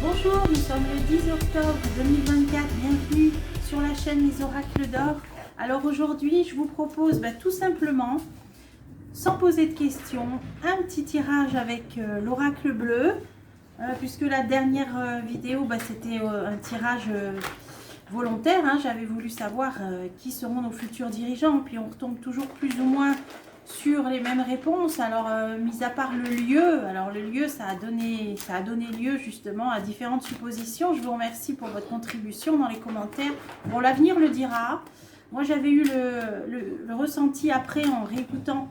Bonjour, nous sommes le 10 octobre 2024, bienvenue sur la chaîne Les Oracles d'Or. Alors aujourd'hui, je vous propose tout simplement, sans poser de questions, un petit tirage avec l'oracle bleu, puisque la dernière vidéo, c'était un tirage volontaire, hein. J'avais voulu savoir qui seront nos futurs dirigeants, puis on retombe toujours plus ou moins sur les mêmes réponses. Alors mis à part le lieu, alors le lieu ça a donné lieu justement à différentes suppositions. Je vous remercie pour votre contribution dans les commentaires. Bon, l'avenir le dira. Moi j'avais eu le ressenti après en réécoutant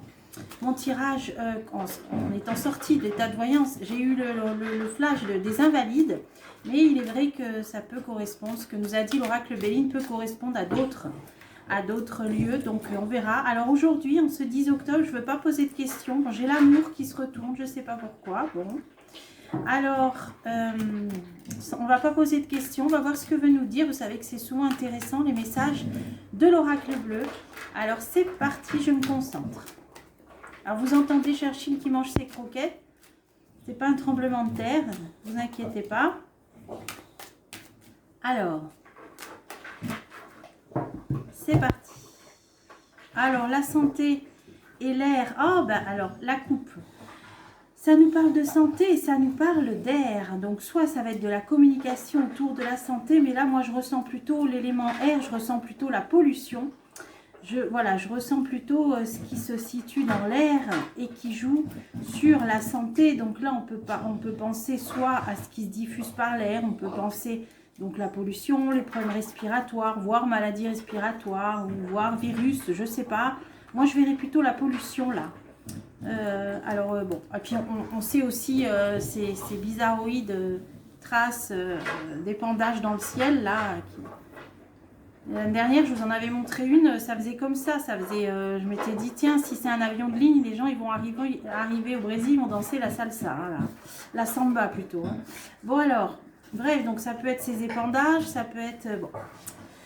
mon tirage en étant sortie de l'état de voyance. J'ai eu le flash des invalides, mais il est vrai que ça peut correspondre, ce que nous a dit l'oracle Béline peut correspondre à d'autres lieux, donc on verra. Alors aujourd'hui, en ce 10 octobre, je ne veux pas poser de questions. Bon, j'ai l'amour qui se retourne, je ne sais pas pourquoi. Bon, alors, on ne va pas poser de questions, on va voir ce que veut nous dire. Vous savez que c'est souvent intéressant, les messages de l'oracle bleu. Alors c'est parti, je me concentre. Alors vous entendez Churchill qui mange ses croquettes. C'est pas un tremblement de terre, ne vous inquiétez pas. Alors, c'est parti. Alors, la santé et l'air. Oh, alors, la coupe. Ça nous parle de santé et ça nous parle d'air. Donc, soit ça va être de la communication autour de la santé, mais là, moi, je ressens plutôt l'élément air, je ressens plutôt la pollution. Je ressens plutôt ce qui se situe dans l'air et qui joue sur la santé. Donc là, on peut penser soit à ce qui se diffuse par l'air, on peut penser donc la pollution, les problèmes respiratoires, voire maladies respiratoires, ou voire virus, je ne sais pas. Moi, je verrais plutôt la pollution là. Bon, et puis on sait aussi ces bizarroïdes traces d'épandages dans le ciel là. L'année dernière, je vous en avais montré une, ça faisait comme ça, je m'étais dit, tiens, si c'est un avion de ligne, les gens ils vont arriver au Brésil, ils vont danser la salsa, hein, la samba plutôt. Hein. Bon alors, bref, donc ça peut être ces épandages, ça peut être, bon,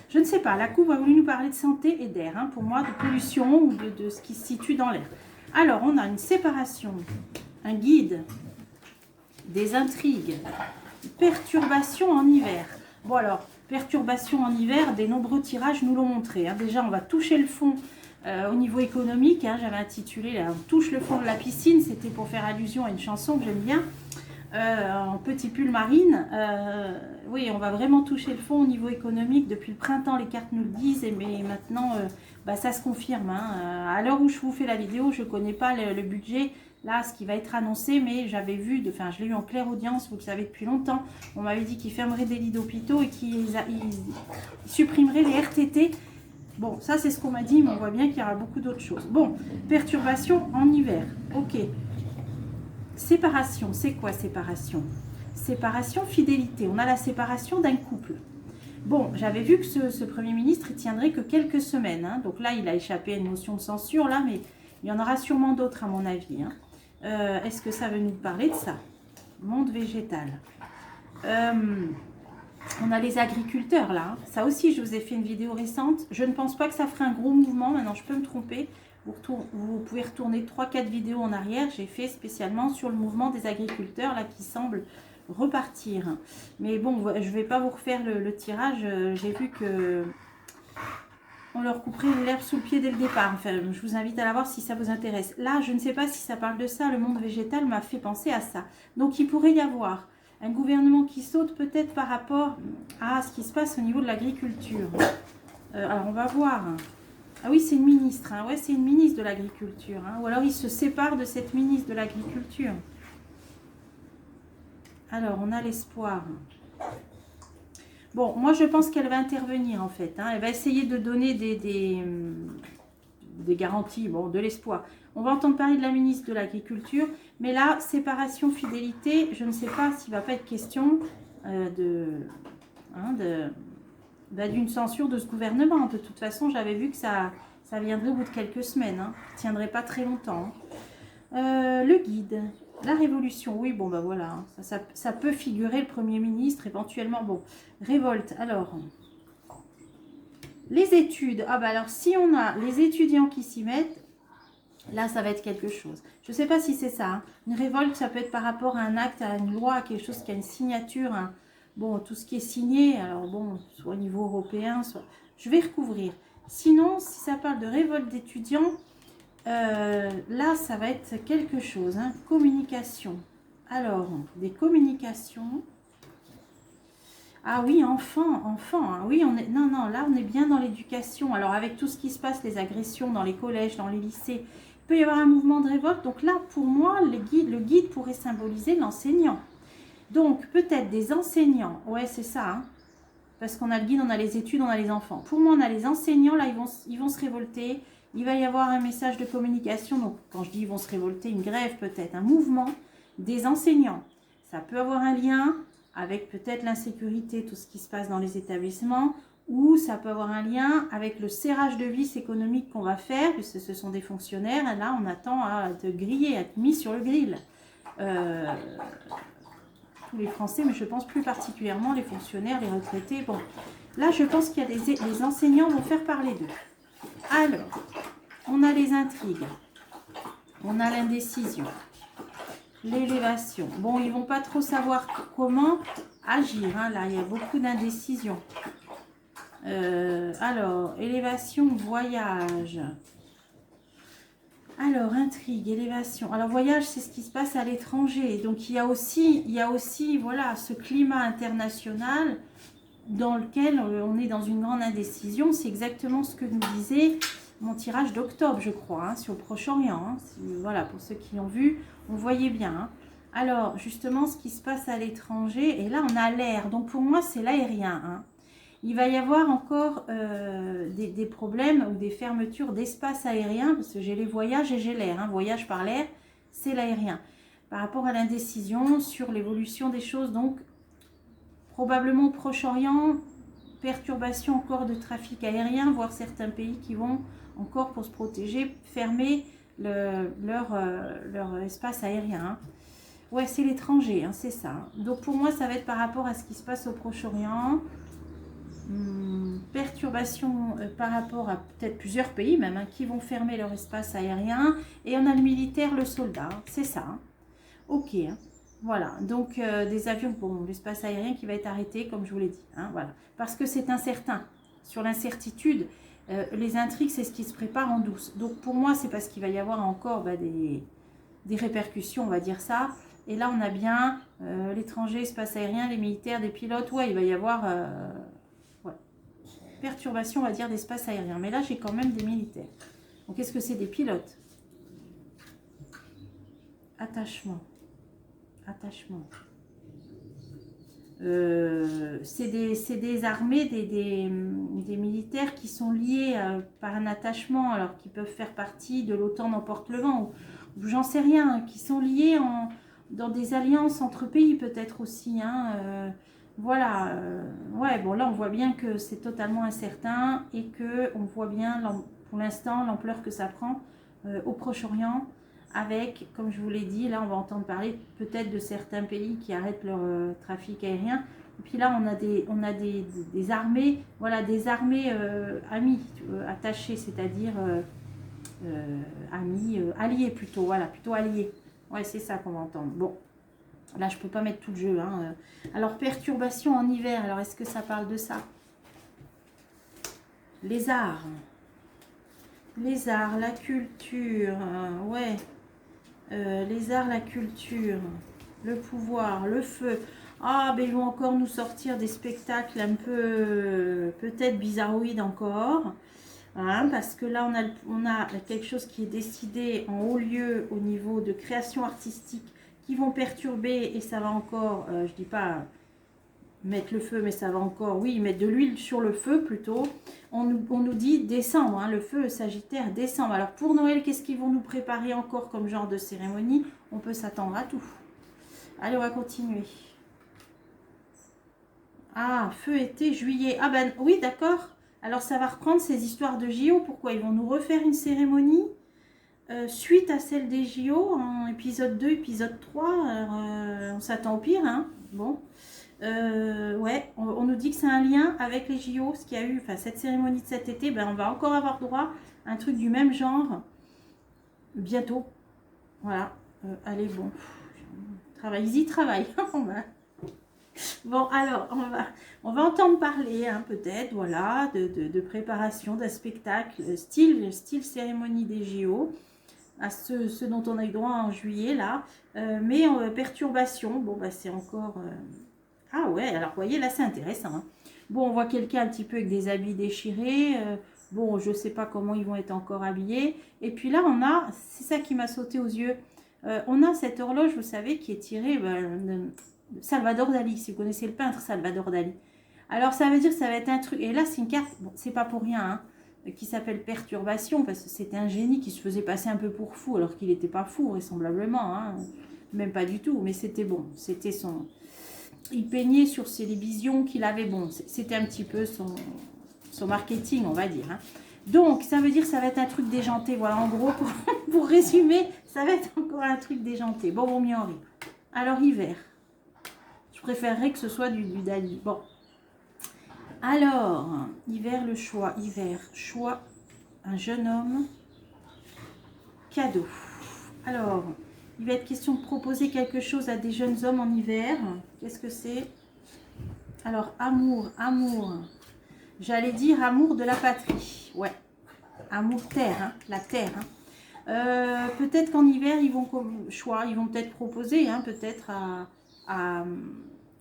je ne sais pas, la coupe a voulu nous parler de santé et d'air, hein, pour moi, de pollution ou de ce qui se situe dans l'air. Alors, on a une séparation, un guide, des intrigues, perturbations en hiver. Bon alors, perturbations en hiver, des nombreux tirages nous l'ont montré. Hein. Déjà, on va toucher le fond au niveau économique. Hein. J'avais intitulé là, on touche le fond de la piscine. C'était pour faire allusion à une chanson que j'aime bien, en petit pull marine. Oui, on va vraiment toucher le fond au niveau économique. Depuis le printemps, les cartes nous le disent. Mais maintenant, ça se confirme. Hein. À l'heure où je vous fais la vidéo, je ne connais pas le budget. Là, ce qui va être annoncé, mais j'avais vu, je l'ai eu en claire audience, vous le savez depuis longtemps, on m'avait dit qu'ils fermeraient des lits d'hôpitaux et qu'ils supprimeraient les RTT. Bon, ça c'est ce qu'on m'a dit, mais on voit bien qu'il y aura beaucoup d'autres choses. Bon, perturbation en hiver, ok. Séparation, c'est quoi séparation? Séparation, fidélité, on a la séparation d'un couple. Bon, j'avais vu que ce Premier ministre, il tiendrait que quelques semaines, hein. Donc là, il a échappé à une motion de censure, là, mais il y en aura sûrement d'autres à mon avis, hein. Est-ce que ça veut nous parler de ça? Monde végétal. On a les agriculteurs là. Hein. Ça aussi, je vous ai fait une vidéo récente. Je ne pense pas que ça ferait un gros mouvement. Maintenant, je peux me tromper. Vous pouvez retourner 3-4 vidéos en arrière. J'ai fait spécialement sur le mouvement des agriculteurs là qui semble repartir. Mais bon, je ne vais pas vous refaire le tirage. J'ai vu que on leur couperait l'herbe sous le pied dès le départ. Enfin, je vous invite à la voir si ça vous intéresse. Là, je ne sais pas si ça parle de ça. Le monde végétal m'a fait penser à ça. Donc, il pourrait y avoir un gouvernement qui saute peut-être par rapport à ce qui se passe au niveau de l'agriculture. Alors, on va voir. Ah oui, c'est une ministre. Hein. Ouais, c'est une ministre de l'agriculture. Hein. Ou alors, il se sépare de cette ministre de l'agriculture. Alors, on a l'espoir. Bon, moi je pense qu'elle va intervenir en fait. Hein. Elle va essayer de donner des garanties, bon, de l'espoir. On va entendre parler de la ministre de l'Agriculture, mais là, séparation, fidélité, je ne sais pas s'il ne va pas être question d'une censure de ce gouvernement. De toute façon, j'avais vu que ça viendrait au bout de quelques semaines. Hein. Ça ne tiendrait pas très longtemps. Hein. Le guide. La révolution, oui, bon, voilà, ça peut figurer le Premier ministre, éventuellement, bon, révolte, alors, les études, alors, si on a les étudiants qui s'y mettent, Là, ça va être quelque chose. Je ne sais pas si c'est ça. Hein. Une révolte, ça peut être par rapport à un acte, à une loi, à quelque chose qui a une signature. Hein. Bon, tout ce qui est signé, alors bon, soit au niveau européen, soit... Je vais recouvrir. Sinon, si ça parle de révolte d'étudiants, là, ça va être quelque chose. Hein. Communication. Alors, des communications. Ah oui, enfant. Hein. Oui, on est... Non, non, là, on est bien dans l'éducation. Alors, avec tout ce qui se passe, les agressions dans les collèges, dans les lycées, il peut y avoir un mouvement de révolte. Donc là, pour moi, le guide pourrait symboliser l'enseignant. Donc, peut-être des enseignants. Ouais, c'est ça. Hein. Parce qu'on a le guide, on a les études, on a les enfants. Pour moi, on a les enseignants. Là, ils vont se révolter. Il va y avoir un message de communication. Donc, quand je dis ils vont se révolter, une grève peut-être, un mouvement des enseignants. Ça peut avoir un lien avec peut-être l'insécurité, tout ce qui se passe dans les établissements, ou ça peut avoir un lien avec le serrage de vis économique qu'on va faire, puisque ce sont des fonctionnaires, et là on attend à être grillé, à être mis sur le grill. Tous les Français, mais je pense plus particulièrement les fonctionnaires, les retraités. Bon, là je pense qu'il y a les enseignants vont faire parler d'eux. Alors, on a les intrigues, on a l'indécision, l'élévation. Bon, ils vont pas trop savoir comment agir. Hein. Là, il y a beaucoup d'indécision. Alors, élévation, voyage. Alors, intrigue, élévation. Alors, voyage, c'est ce qui se passe à l'étranger. Donc, il y a aussi, voilà, ce climat international dans lequel on est dans une grande indécision. C'est exactement ce que nous disait mon tirage d'octobre, je crois, hein, sur le Proche-Orient. Hein. Voilà, pour ceux qui l'ont vu, on voyait bien. Hein. Alors, justement, ce qui se passe à l'étranger, et là, on a l'air. Donc, pour moi, c'est l'aérien. Hein. Il va y avoir encore des problèmes ou des fermetures d'espace aérien, parce que j'ai les voyages et j'ai l'air. Hein. Voyage par l'air, c'est l'aérien. Par rapport à l'indécision sur l'évolution des choses, donc, probablement au Proche-Orient, perturbation encore de trafic aérien, voire certains pays qui vont encore pour se protéger, fermer leur espace aérien. Hein. Ouais, c'est l'étranger, hein, c'est ça. Donc pour moi, ça va être par rapport à ce qui se passe au Proche-Orient. Perturbation par rapport à peut-être plusieurs pays même, hein, qui vont fermer leur espace aérien. Et on a le militaire, le soldat, c'est ça. Hein. Ok, hein. Voilà, donc des avions, bon, l'espace aérien qui va être arrêté, comme je vous l'ai dit. Hein, voilà. Parce que c'est incertain. Sur l'incertitude, les intrigues, c'est ce qui se prépare en douce. Donc pour moi, c'est parce qu'il va y avoir encore des répercussions, on va dire ça. Et là, on a bien l'étranger, espace aérien, les militaires, des pilotes. Ouais, il va y avoir perturbation, on va dire, d'espace aérien. Mais là, j'ai quand même des militaires. Donc, est-ce que c'est des pilotes? Attachement. C'est des armées, des militaires qui sont liés par un attachement, alors qui peuvent faire partie de l'OTAN n'emporte le vent, ou j'en sais rien, qui sont liés dans des alliances entre pays peut-être aussi. Hein, voilà, ouais, bon là on voit bien que c'est totalement incertain et que on voit bien pour l'instant l'ampleur que ça prend au Proche-Orient. Avec, comme je vous l'ai dit, là on va entendre parler peut-être de certains pays qui arrêtent leur trafic aérien. Et puis là on a des armées, voilà, des armées amies, attachées, c'est-à-dire amis, alliés plutôt, voilà, plutôt alliés. Ouais, c'est ça qu'on va entendre. Bon, là je peux pas mettre tout le jeu. Hein. Alors perturbation en hiver, alors est-ce que ça parle de ça? Les arts, la culture, ouais. Les arts, la culture, le pouvoir, le feu. Ah, ben ils vont encore nous sortir des spectacles un peu, peut-être bizarroïdes encore. Hein, parce que là, on a quelque chose qui est décidé en haut lieu au niveau de création artistique qui vont perturber et ça va encore, je dis pas mettre le feu, mais ça va encore, oui, mettre de l'huile sur le feu plutôt. On nous dit décembre, hein, le feu Sagittaire, décembre. Alors pour Noël, qu'est-ce qu'ils vont nous préparer encore comme genre de cérémonie? On peut s'attendre à tout. Allez, on va continuer. Ah, feu été, juillet. Ah ben oui, d'accord. Alors ça va reprendre ces histoires de JO. Pourquoi? Ils vont nous refaire une cérémonie suite à celle des JO en épisode 2, épisode 3. Alors, on s'attend au pire, hein. Bon. Ouais, on nous dit que c'est un lien avec les JO, ce qu'il y a eu, enfin cette cérémonie de cet été, ben on va encore avoir droit à un truc du même genre. bientôt. Voilà. Allez, bon. Ils y travaillent. Bon, alors, on va entendre parler, hein, peut-être, voilà, de préparation d'un spectacle, style cérémonie des JO, à ce dont on a eu droit en juillet, là. Mais perturbation, bon, bah, c'est encore... Ah ouais, alors, vous voyez, là, c'est intéressant, hein. Bon, on voit quelqu'un un petit peu avec des habits déchirés. Bon, je ne sais pas comment ils vont être encore habillés. Et puis là, c'est ça qui m'a sauté aux yeux, on a cette horloge, vous savez, qui est tirée de Salvador Dali, si vous connaissez le peintre Salvador Dali. Alors, ça veut dire que ça va être un truc... Et là, c'est une carte, bon, c'est pas pour rien, hein, qui s'appelle Perturbation, parce que c'était un génie qui se faisait passer un peu pour fou, alors qu'il n'était pas fou, vraisemblablement, hein, même pas du tout, mais c'était bon, c'était son... Il peignait sur les visions qu'il avait, bon, c'était un petit peu son marketing, on va dire, hein. Donc, ça veut dire que ça va être un truc déjanté. Voilà, en gros, pour résumer, ça va être encore un truc déjanté. Bon, vaut mieux en rire. Alors, hiver. Je préférerais que ce soit du Dali. Bon. Alors, hiver, le choix. Hiver, choix, un jeune homme, cadeau. Alors, il va être question de proposer quelque chose à des jeunes hommes en hiver. Qu'est-ce que c'est? Alors, amour. J'allais dire amour de la patrie. Ouais. Amour terre, hein, la terre. Hein. Peut-être qu'en hiver, ils vont peut-être proposer, hein, peut-être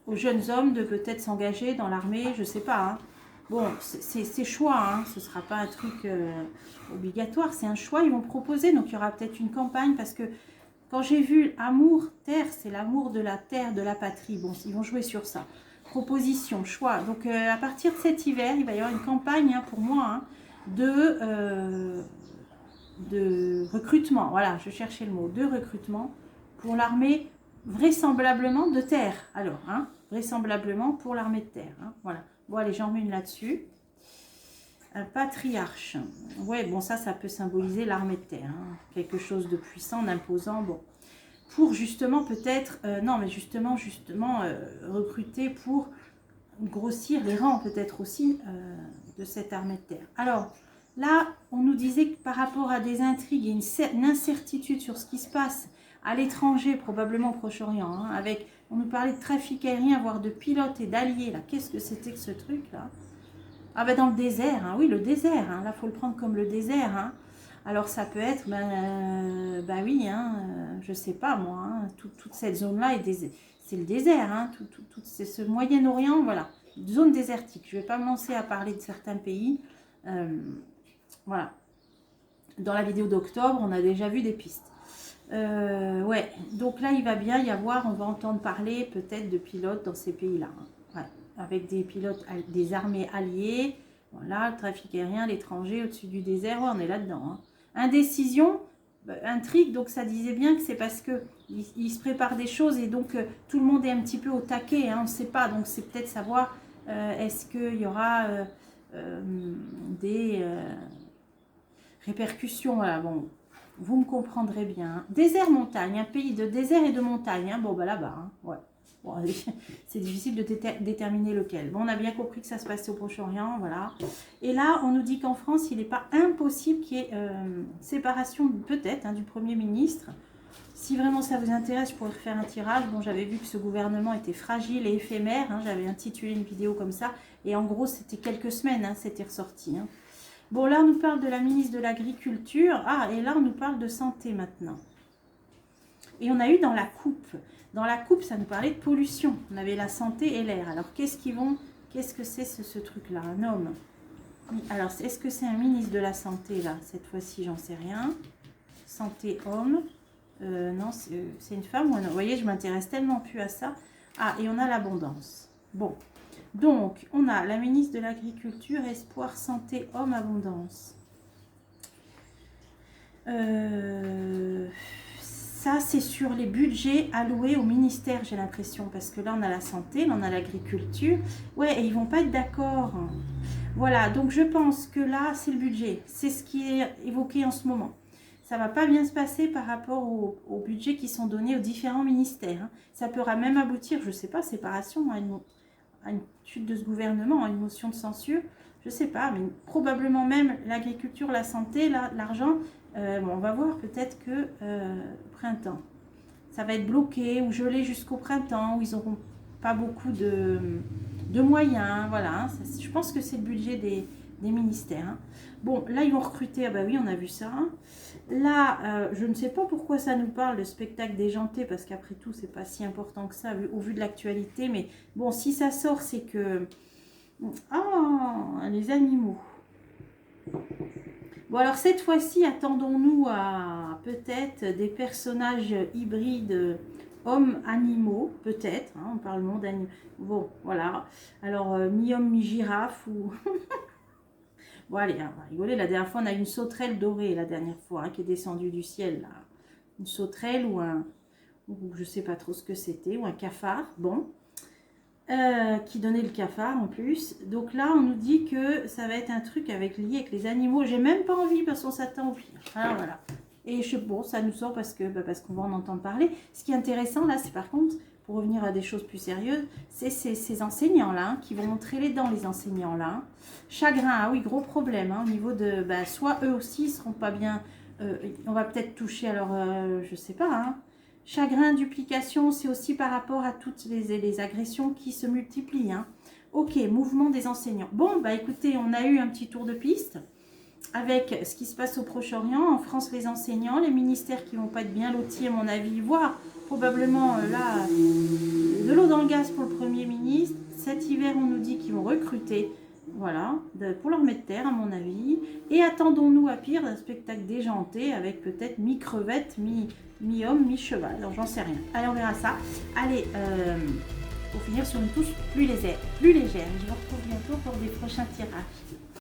aux jeunes hommes de peut-être s'engager dans l'armée, je sais pas. Hein. Bon, c'est choix, hein, ce ne sera pas un truc obligatoire, c'est un choix, ils vont proposer. Donc, il y aura peut-être une campagne parce que quand j'ai vu amour terre, c'est l'amour de la terre, de la patrie. Bon, ils vont jouer sur ça. Proposition, choix. Donc, à partir de cet hiver, il va y avoir une campagne, hein, pour moi, hein, de recrutement. Voilà, je cherchais le mot. De recrutement pour l'armée, vraisemblablement de terre. Alors, hein, vraisemblablement pour l'armée de terre. Hein, voilà. Bon, allez, j'en mets une là-dessus. Un patriarche. Ouais, bon, ça peut symboliser l'armée de terre. Hein, quelque chose de puissant, d'imposant. Bon. Pour justement peut-être, non mais justement recruter pour grossir les rangs peut-être aussi de cette armée de terre. Alors là, on nous disait que par rapport à des intrigues et une incertitude sur ce qui se passe à l'étranger, probablement au Proche-Orient, hein, on nous parlait de trafic aérien, voire de pilotes et d'alliés, là, qu'est-ce que c'était que ce truc-là? Ah ben dans le désert, hein, oui, le désert, hein, là, il faut le prendre comme le désert, hein. Alors ça peut être, ben oui, hein, je sais pas moi, hein, toute cette zone-là, c'est le désert, hein, c'est ce Moyen-Orient, voilà, zone désertique. Je ne vais pas me lancer à parler de certains pays, voilà. Dans la vidéo d'octobre, on a déjà vu des pistes. Ouais, donc là, il va bien y avoir, on va entendre parler peut-être de pilotes dans ces pays-là, hein, ouais, avec des pilotes, des armées alliées, voilà, le trafic aérien, l'étranger, au-dessus du désert, ouais, on est là-dedans, hein. Indécision, intrigue, donc ça disait bien que c'est parce que il se prépare des choses et donc tout le monde est un petit peu au taquet, hein, on ne sait pas, donc c'est peut-être savoir est-ce qu'il y aura des répercussions, voilà, bon, vous me comprendrez bien. Hein. Désert, montagne, un pays de désert et de montagne, hein, bon, bah là-bas, hein, ouais. Bon, c'est difficile de déterminer lequel. Bon, on a bien compris que ça se passait au Proche-Orient, voilà. Et là, on nous dit qu'en France, il n'est pas impossible qu'il y ait séparation, peut-être, hein, du Premier ministre. Si vraiment ça vous intéresse, je pourrais refaire un tirage. Bon, j'avais vu que ce gouvernement était fragile et éphémère. Hein, j'avais intitulé une vidéo comme ça. Et en gros, c'était quelques semaines, hein, c'était ressorti. Hein. Bon, là, on nous parle de la ministre de l'Agriculture. Ah, et là, on nous parle de santé maintenant. Et on a eu dans la coupe. Dans la coupe, ça nous parlait de pollution. On avait la santé et l'air. Alors, qu'est-ce que c'est ce truc-là? Un homme. Alors, est-ce que c'est un ministre de la santé, là? Cette fois-ci, j'en sais rien. Santé, homme. Non, c'est une femme. Vous voyez, je m'intéresse tellement plus à ça. Ah, et on a l'abondance. Bon. Donc, on a la ministre de l'Agriculture, Espoir, Santé, Homme, Abondance. Ça, c'est sur les budgets alloués au ministère, j'ai l'impression. Parce que là, on a la santé, là, on a l'agriculture. Ouais, et ils ne vont pas être d'accord. Voilà, donc je pense que là, c'est le budget. C'est ce qui est évoqué en ce moment. Ça ne va pas bien se passer par rapport aux budgets qui sont donnés aux différents ministères. Hein. Ça pourra même aboutir, je ne sais pas, séparation, à une chute de ce gouvernement, à une motion de censure. Je ne sais pas, mais probablement même l'agriculture, la santé, l'argent. Bon, on va voir peut-être que printemps, ça va être bloqué ou gelé jusqu'au printemps, où ils n'auront pas beaucoup de moyens. Voilà, hein. Je pense que c'est le budget des ministères. Hein. Bon, là, ils vont recruter. Ah bah oui, on a vu ça. Hein. Là, je ne sais pas pourquoi ça nous parle de spectacle déjanté, parce qu'après tout, c'est pas si important que ça au vu de l'actualité. Mais bon, si ça sort, c'est que... Ah, les animaux. Bon, alors cette fois-ci, attendons-nous à peut-être des personnages hybrides hommes-animaux, peut-être. Hein, on parle monde animaux. Bon, voilà. Alors, mi-homme, mi-girafe ou... Bon, allez, on va rigoler. La dernière fois, on a eu une sauterelle dorée, la dernière fois, hein, qui est descendue du ciel, là. Une sauterelle ou un... Ou je sais pas trop ce que c'était, ou un cafard. Bon. Qui donnait le cafard en plus. Donc là, on nous dit que ça va être un truc lié avec les animaux. J'ai même pas envie parce qu'on s'attend au pire. Alors voilà. Et bon, ça nous sort parce qu'on va en entendre parler. Ce qui est intéressant là, c'est par contre, pour revenir à des choses plus sérieuses, c'est ces enseignants-là qui vont montrer les dents, les enseignants-là. Chagrin, ah oui, gros problème au niveau de... soit eux aussi, ils seront pas bien... on va peut-être toucher, alors, je sais pas, hein. Chagrin, duplication, c'est aussi par rapport à toutes les agressions qui se multiplient. Hein. Ok, mouvement des enseignants. Bon, écoutez, on a eu un petit tour de piste avec ce qui se passe au Proche-Orient. En France, les enseignants, les ministères qui vont pas être bien lotis, à mon avis, voire probablement là, de l'eau dans le gaz pour le Premier ministre. Cet hiver, on nous dit qu'ils vont recruter, voilà, pour leur mettre terre, à mon avis. Et attendons-nous à pire d'un spectacle déjanté avec peut-être mi-crevette, mi-homme, mi-cheval. Alors, j'en sais rien. Allez, on verra ça. Allez, pour finir sur une touche plus légère. Je vous retrouve bientôt pour des prochains tirages.